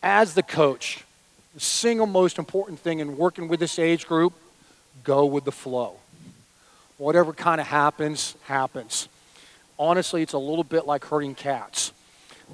As the coach, the single most important thing in working with this age group, go with the flow. Whatever kind of happens, happens. Honestly, it's a little bit like herding cats.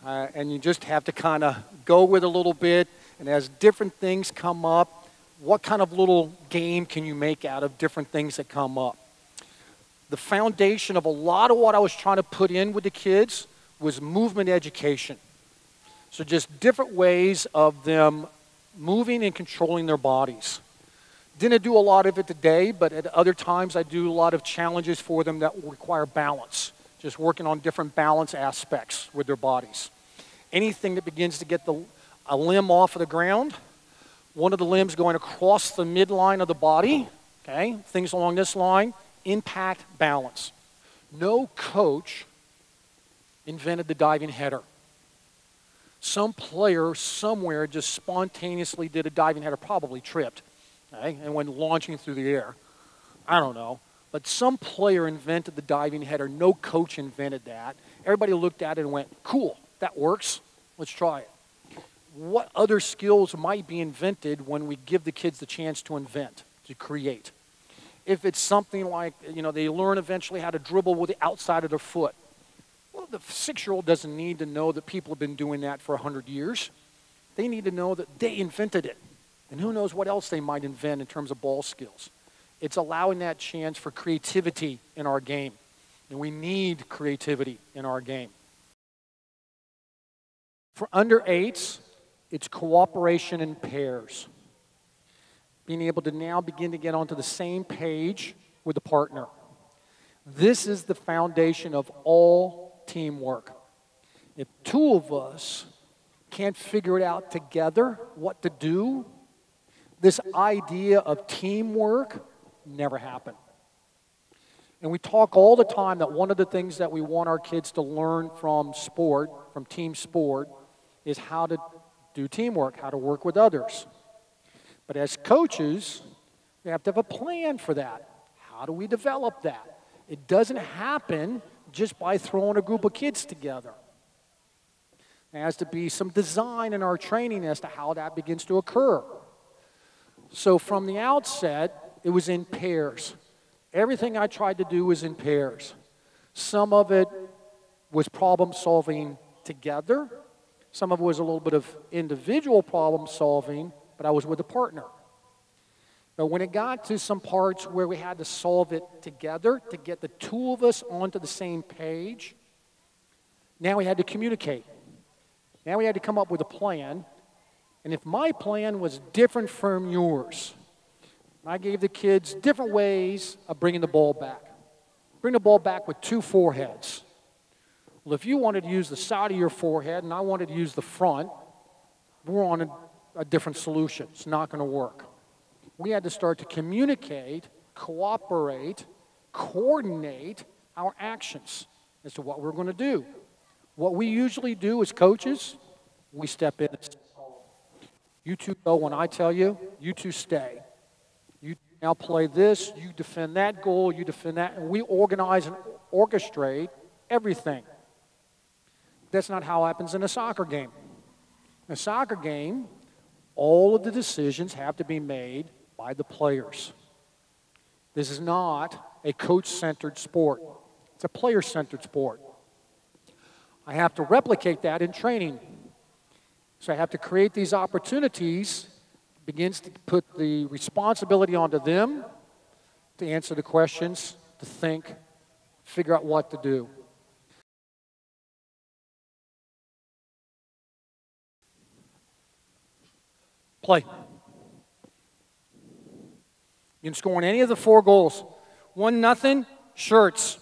And you just have to kind of go with a little bit, and as different things come up, what kind of little game can you make out of different things that come up? The foundation of a lot of what I was trying to put in with the kids was movement education. So just different ways of them moving and controlling their bodies. Didn't do a lot of it today, but at other times I do a lot of challenges for them that require balance. Just working on different balance aspects with their bodies. Anything that begins to get a limb off of the ground, one of the limbs going across the midline of the body, okay, things along this line, impact balance. No coach invented the diving header. Some player somewhere just spontaneously did a diving header, probably tripped, okay, and went launching through the air. I don't know. But some player invented the diving header. No coach invented that. Everybody looked at it and went, cool, that works. Let's try it. What other skills might be invented when we give the kids the chance to invent, to create? If it's something like, they learn eventually how to dribble with the outside of their foot. Well, the 6-year-old doesn't need to know that people have been doing that for 100 years. They need to know that they invented it. And who knows what else they might invent in terms of ball skills. It's allowing that chance for creativity in our game. And we need creativity in our game. For under 8s, it's cooperation in pairs. Being able to now begin to get onto the same page with a partner. This is the foundation of all teamwork. If 2 of us can't figure it out together what to do, this idea of teamwork never happened. And we talk all the time that one of the things that we want our kids to learn from sport, from team sport, is how to do teamwork, how to work with others. But as coaches, we have to have a plan for that. How do we develop that? It doesn't happen just by throwing a group of kids together. There has to be some design in our training as to how that begins to occur. So from the outset, it was in pairs. Everything I tried to do was in pairs. Some of it was problem solving together. Some of it was a little bit of individual problem solving, but I was with a partner. But when it got to some parts where we had to solve it together to get the 2 of us onto the same page, now we had to communicate. Now we had to come up with a plan. And if my plan was different from yours, I gave the kids different ways of bringing the ball back. Bring the ball back with 2 foreheads. Well, if you wanted to use the side of your forehead and I wanted to use the front, we're on a different solution. It's not going to work. We had to start to communicate, cooperate, coordinate our actions as to what we're going to do. What we usually do as coaches, we step in and say, you 2 go when I tell you, you 2 stay. You now play this, you defend that goal, you defend that, and we organize and orchestrate everything. That's not how it happens in a soccer game. In a soccer game, all of the decisions have to be made by the players. This is not a coach-centered sport. It's a player-centered sport. I have to replicate that in training. So I have to create these opportunities, begins to put the responsibility onto them to answer the questions, to think, figure out what to do. Play. You can score in any of the 4 goals. 1-0, shirts.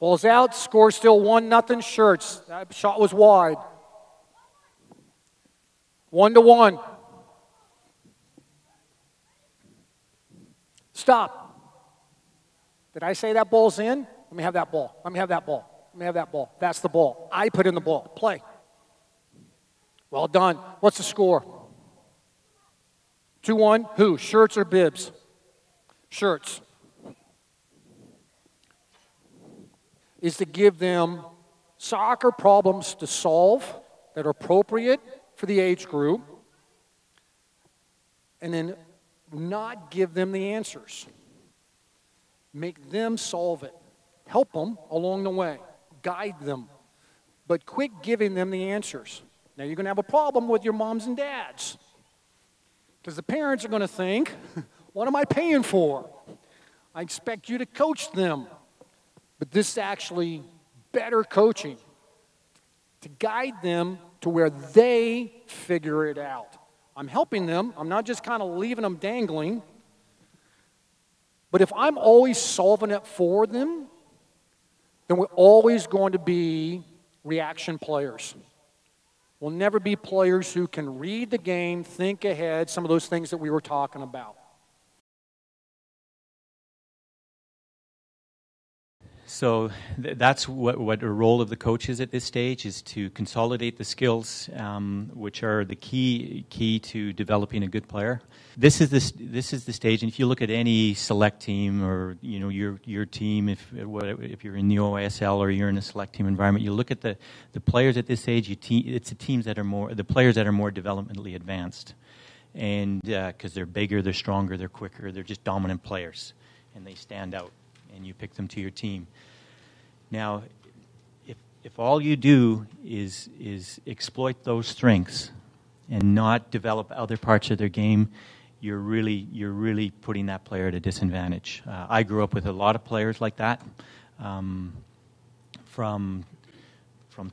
Ball's out, score still 1-0, shirts. That shot was wide. 1-1. Stop. Did I say that ball's in? Let me have that ball. Let me have that ball. Let me have that ball. That's the ball. I put in the ball. Play. Well done. What's the score? 2-1. Who? Shirts or bibs? Shirts. is to give them soccer problems to solve that are appropriate for the age group, and then not give them the answers. Make them solve it. Help them along the way. Guide them. But quit giving them the answers. Now you're going to have a problem with your moms and dads. Because the parents are going to think, what am I paying for? I expect you to coach them. But this is actually better coaching. To guide them to where they figure it out. I'm helping them. I'm not just kind of leaving them dangling. But if I'm always solving it for them, then we're always going to be reaction players. We'll never be players who can read the game, think ahead, some of those things that we were talking about. So that's what the role of the coach is at this stage, is to consolidate the skills, which are the key to developing a good player. This is the stage, and if you look at any select team, or your team, if you're in the OSL or you're in a select team environment, you look at the players at this age. It's the teams that are the players that are more developmentally advanced, and because they're bigger, they're stronger, they're quicker, they're just dominant players, and they stand out. And you pick them to your team. Now, if all you do is exploit those strengths and not develop other parts of their game, you're really putting that player at a disadvantage. I grew up with a lot of players like that, from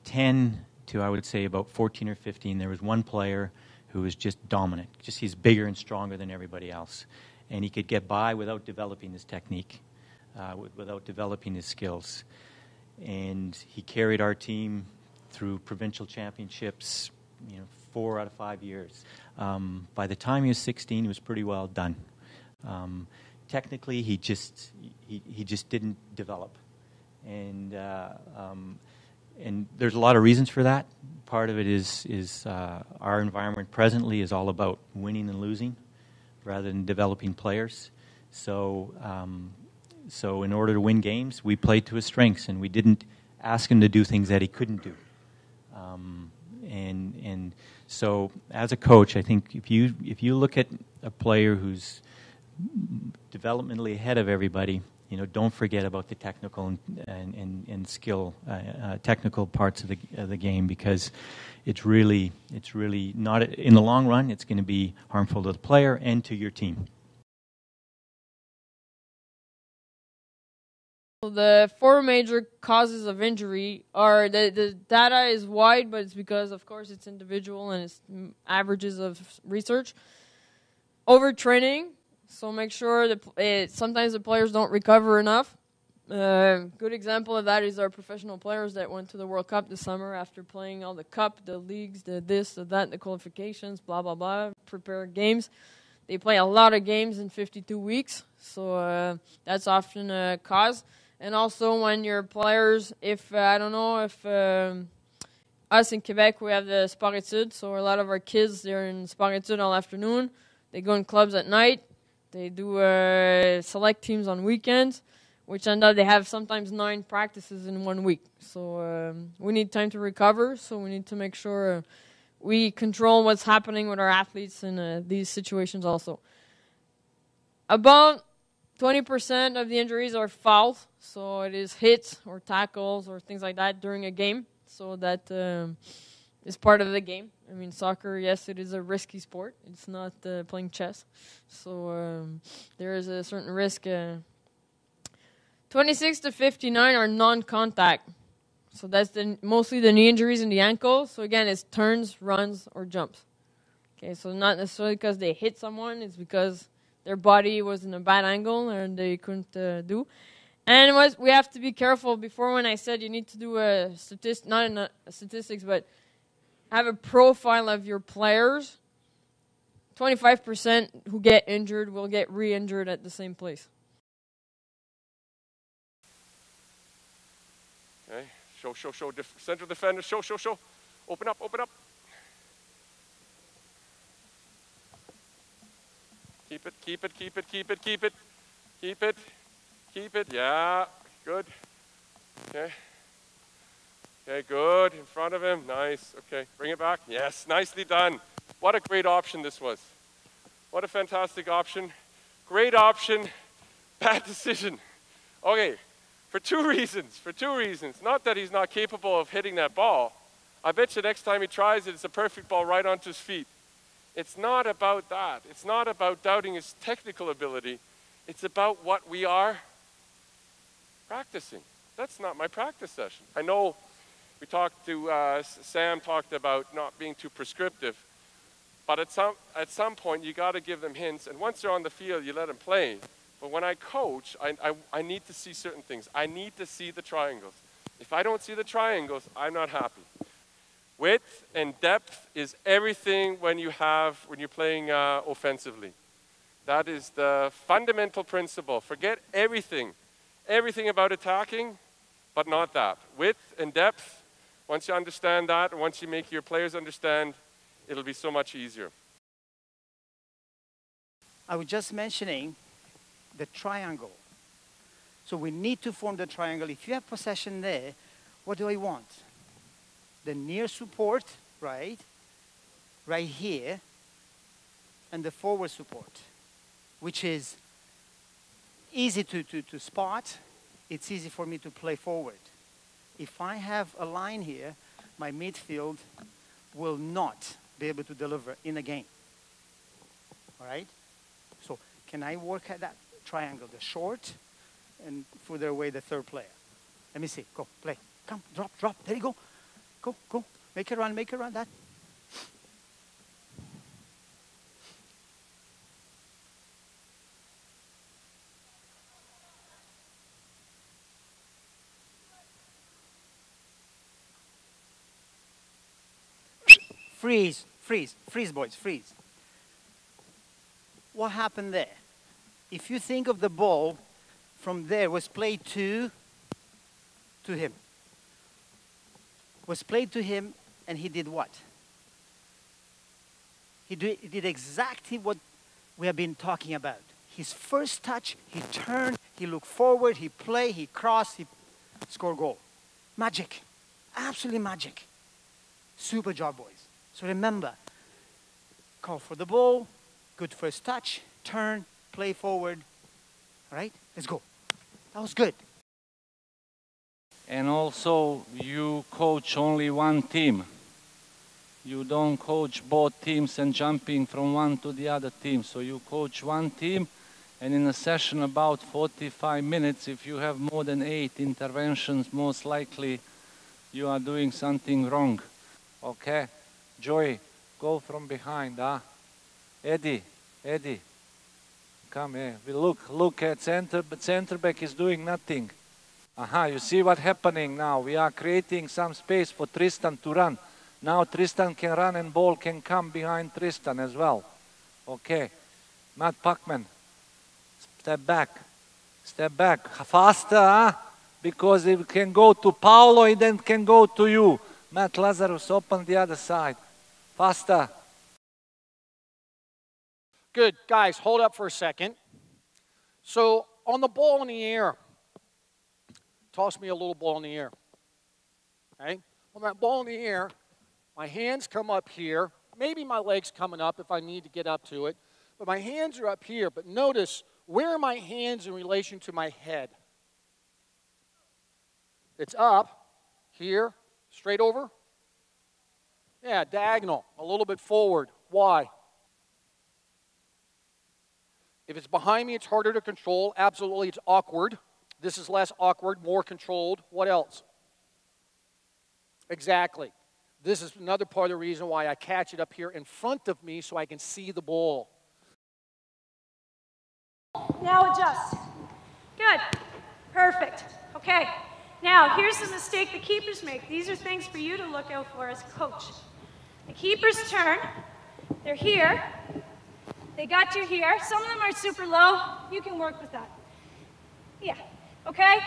10 to, I would say, about 14 or 15. There was one player who was just dominant. Just he's bigger and stronger than everybody else, and he could get by without developing his technique. Without developing his skills. And he carried our team through provincial championships, 4 out of 5 years. By the time he was 16, he was pretty well done. Technically, he just didn't develop. And there's a lot of reasons for that. Part of it is our environment presently is all about winning and losing rather than developing players. So in order to win games, we played to his strengths, and we didn't ask him to do things that he couldn't do. And so as a coach, I think if you look at a player who's developmentally ahead of everybody, don't forget about the technical and skill, technical parts of the game, because it's really not, in the long run, it's going to be harmful to the player and to your team. The 4 major causes of injury are, the data is wide, but it's because, of course, it's individual and it's averages of research. Overtraining, so make sure that sometimes the players don't recover enough. Good example of that is our professional players that went to the World Cup this summer after playing all the cup, the leagues, the this, the that, the qualifications, blah, blah, blah, prepare games. They play a lot of games in 52 weeks, so that's often a cause. And also when your players, if us in Quebec, we have the sport études, so a lot of our kids, they're in sport études all afternoon. They go in clubs at night. They do select teams on weekends, which end up they have sometimes 9 practices in 1 week. So we need time to recover, so we need to make sure we control what's happening with our athletes in these situations also. About 20% of the injuries are fouls, so it is hits or tackles or things like that during a game. So that is part of the game. I mean, soccer, yes, it is a risky sport. It's not playing chess. So there is a certain risk. 26 to 59 are non-contact. So that's mostly the knee injuries and the ankles. So again, it's turns, runs, or jumps. Okay, so not necessarily because they hit someone. It's because their body was in a bad angle and they couldn't do. And we have to be careful. Before, when I said you need to do not statistics, but have a profile of your players, 25% who get injured will get re-injured at the same place. Okay, show. Center defender, show. Open up. Keep it. Yeah, good. Okay. Okay, good. In front of him. Nice. Okay, bring it back. Yes, nicely done. What a great option this was. What a fantastic option. Great option. Bad decision. Okay, for two reasons. For two reasons. Not that he's not capable of hitting that ball. I bet you next time he tries it, it's a perfect ball right onto his feet. It's not about that. It's not about doubting his technical ability. It's about what we are practicing. That's not my practice session. I know we talked to, Sam talked about not being too prescriptive, but at some point you got to give them hints, and once they're on the field, you let them play. But when I coach, I need to see certain things. I need to see the triangles. If I don't see the triangles, I'm not happy. Width and depth is everything when you're playing offensively. That is the fundamental principle. Forget everything about attacking, but not that. Width and depth, once you understand that, and once you make your players understand, it'll be so much easier. I was just mentioning the triangle. So we need to form the triangle. If you have possession there, what do I want? The near support, right here, and the forward support, which is easy to spot. It's easy for me to play forward. If I have a line here, my midfield will not be able to deliver in a game. All right? So can I work at that triangle, the short, and further away the third player? Let me see. Go, play. Come, drop. There you go. Go. Make a run, that. Freeze, boys, freeze. What happened there? If you think of the ball from there was played to him. Was played to him, and he did what? He did exactly what we have been talking about. His first touch, he turned, he looked forward, he played, he crossed, he scored goal. Magic. Absolutely magic. Super job, boys. So remember, call for the ball, good first touch, turn, play forward. All right, let's go. That was good. And also, you coach only one team. You don't coach both teams and jumping from one to the other team. So you coach one team, and in a session about 45 minutes, if you have more than 8 interventions, most likely you are doing something wrong. Okay? Joey, go from behind, huh? Eddie, come here. We look at center, but center back is doing nothing. You see what's happening now? We are creating some space for Tristan to run. Now Tristan can run and ball can come behind Tristan as well. Okay. Matt Puckman, step back. Faster, huh? Because it can go to Paolo and then can go to you. Matt Lazarus, open the other side. Faster. Good. Guys, hold up for a second. So on the ball in the air, toss me a little ball in the air. Okay? On that ball in the air, my hands come up here. Maybe my legs coming up if I need to get up to it. But my hands are up here. But notice, where are my hands in relation to my head? It's up, here, straight over. Yeah, diagonal, a little bit forward. Why? If it's behind me, it's harder to control. Absolutely, it's awkward. This is less awkward, more controlled. What else? Exactly. This is another part of the reason why I catch it up here in front of me so I can see the ball. Now adjust. Good. Perfect. Okay. Now, here's the mistake the keepers make. These are things for you to look out for as a coach. The keepers turn. They're here. They got you here. Some of them are super low. You can work with that. Yeah. Okay?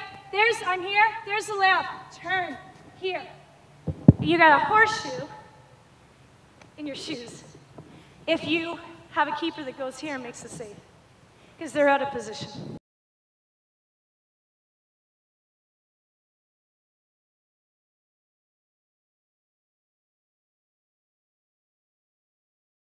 I'm here. There's the layup. Turn. Here. You got a horseshoe in your shoes if you have a keeper that goes here and makes the save, because they're out of position.